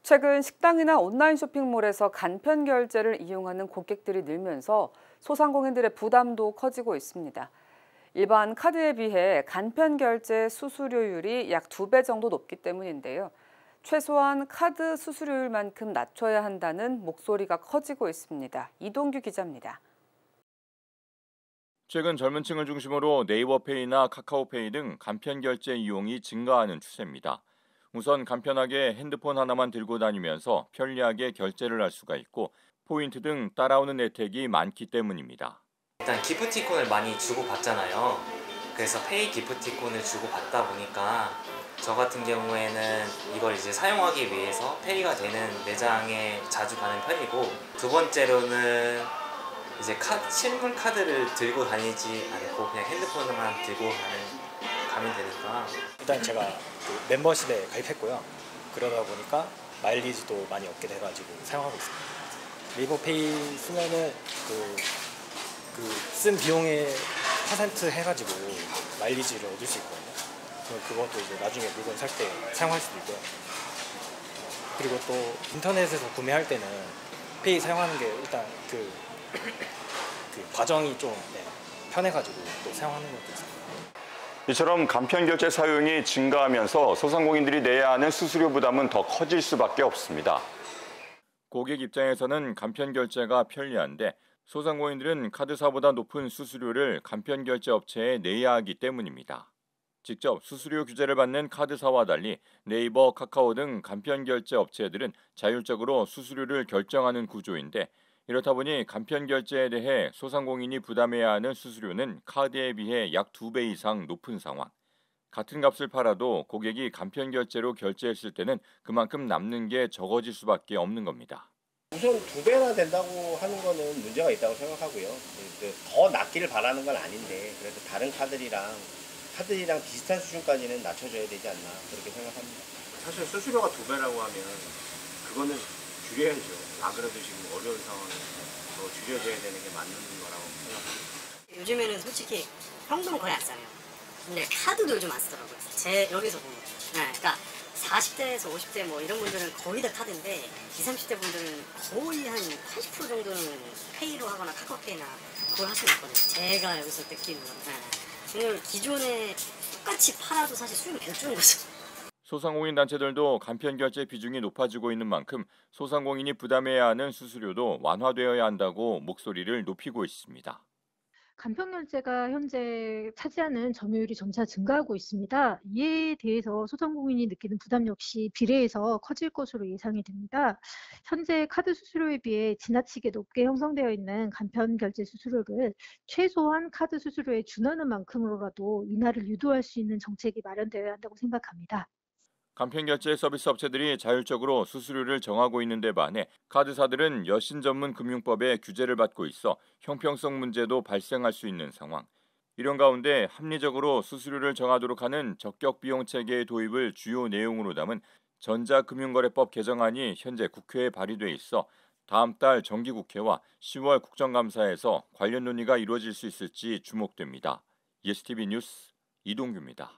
최근 식당이나 온라인 쇼핑몰에서 간편 결제를 이용하는 고객들이 늘면서 소상공인들의 부담도 커지고 있습니다. 일반 카드에 비해 간편 결제 수수료율이 약 2배 정도 높기 때문인데요. 최소한 카드 수수료율만큼 낮춰야 한다는 목소리가 커지고 있습니다. 이동규 기자입니다. 최근 젊은 층을 중심으로 네이버페이나 카카오페이 등 간편 결제 이용이 증가하는 추세입니다. 우선 간편하게 핸드폰 하나만 들고 다니면서 편리하게 결제를 할 수가 있고 포인트 등 따라오는 혜택이 많기 때문입니다. 일단 기프티콘을 많이 주고받잖아요. 그래서 페이 기프티콘을 주고받다 보니까 저 같은 경우에는 이걸 이제 사용하기 위해서 페이가 되는 매장에 자주 가는 편이고, 두 번째로는 이제 실물 카드를 들고 다니지 않고 그냥 핸드폰만 들고 가면 되니까. 일단 제가 그 멤버십에 가입했고요. 그러다 보니까 마일리지도 많이 얻게 돼가지고 사용하고 있습니다. 네이버페이 쓰면은 쓴 비용의 퍼센트 해가지고 마일리지를 얻을 수 있거든요. 그것도 이제 나중에 물건 살 때 사용할 수도 있고요. 그리고 또 인터넷에서 구매할 때는 페이 사용하는 게 일단 그 과정이 좀 편해가지고 또 사용하는 것도 있습니다. 이처럼 간편 결제 사용이 증가하면서 소상공인들이 내야 하는 수수료 부담은 더 커질 수밖에 없습니다. 고객 입장에서는 간편 결제가 편리한데 소상공인들은 카드사보다 높은 수수료를 간편 결제 업체에 내야 하기 때문입니다. 직접 수수료 규제를 받는 카드사와 달리 네이버, 카카오 등 간편 결제 업체들은 자율적으로 수수료를 결정하는 구조인데, 이렇다 보니 간편 결제에 대해 소상공인이 부담해야 하는 수수료는 카드에 비해 약 2배 이상 높은 상황. 같은 값을 팔아도 고객이 간편 결제로 결제했을 때는 그만큼 남는 게 적어질 수밖에 없는 겁니다. 우선 2배나 된다고 하는 거는 문제가 있다고 생각하고요. 더 낮기를 바라는 건 아닌데, 그래도 다른 카드랑 비슷한 수준까지는 낮춰줘야 되지 않나, 그렇게 생각합니다. 사실 수수료가 2배라고 하면 그거는 줄여야죠. 안 그래도 지금 어려운 상황에서 더 줄여줘야 되는 게 맞는 거라고 생각합니다. 요즘에는 솔직히 현금 거의 안 써요. 근데 카드도 요즘 안 쓰더라고요. 제 여기서 보면. 그러니까 40대에서 50대 뭐 이런 분들은 거의 다 카드인데 20, 30대 분들은 거의 한 80% 정도는 페이로 하거나 카카오페이나 그걸 하시고 있거든요. 제가 여기서 느끼는 건. 오늘 기존에 똑같이 팔아도 사실 수익은 계속 주는 거죠. 소상공인 단체들도 간편 결제 비중이 높아지고 있는 만큼 소상공인이 부담해야 하는 수수료도 완화되어야 한다고 목소리를 높이고 있습니다. 간편 결제가 현재 차지하는 점유율이 점차 증가하고 있습니다. 이에 대해서 소상공인이 느끼는 부담 역시 비례해서 커질 것으로 예상이 됩니다. 현재 카드 수수료에 비해 지나치게 높게 형성되어 있는 간편 결제 수수료를 최소한 카드 수수료에 준하는 만큼으로라도 인하를 유도할 수 있는 정책이 마련되어야 한다고 생각합니다. 간편 결제 서비스 업체들이 자율적으로 수수료를 정하고 있는 데 반해 카드사들은 여신 전문 금융법에 규제를 받고 있어 형평성 문제도 발생할 수 있는 상황. 이런 가운데 합리적으로 수수료를 정하도록 하는 적격 비용 체계의 도입을 주요 내용으로 담은 전자금융거래법 개정안이 현재 국회에 발의돼 있어 다음 달 정기국회와 10월 국정감사에서 관련 논의가 이루어질 수 있을지 주목됩니다. ESTV 뉴스 이동규입니다.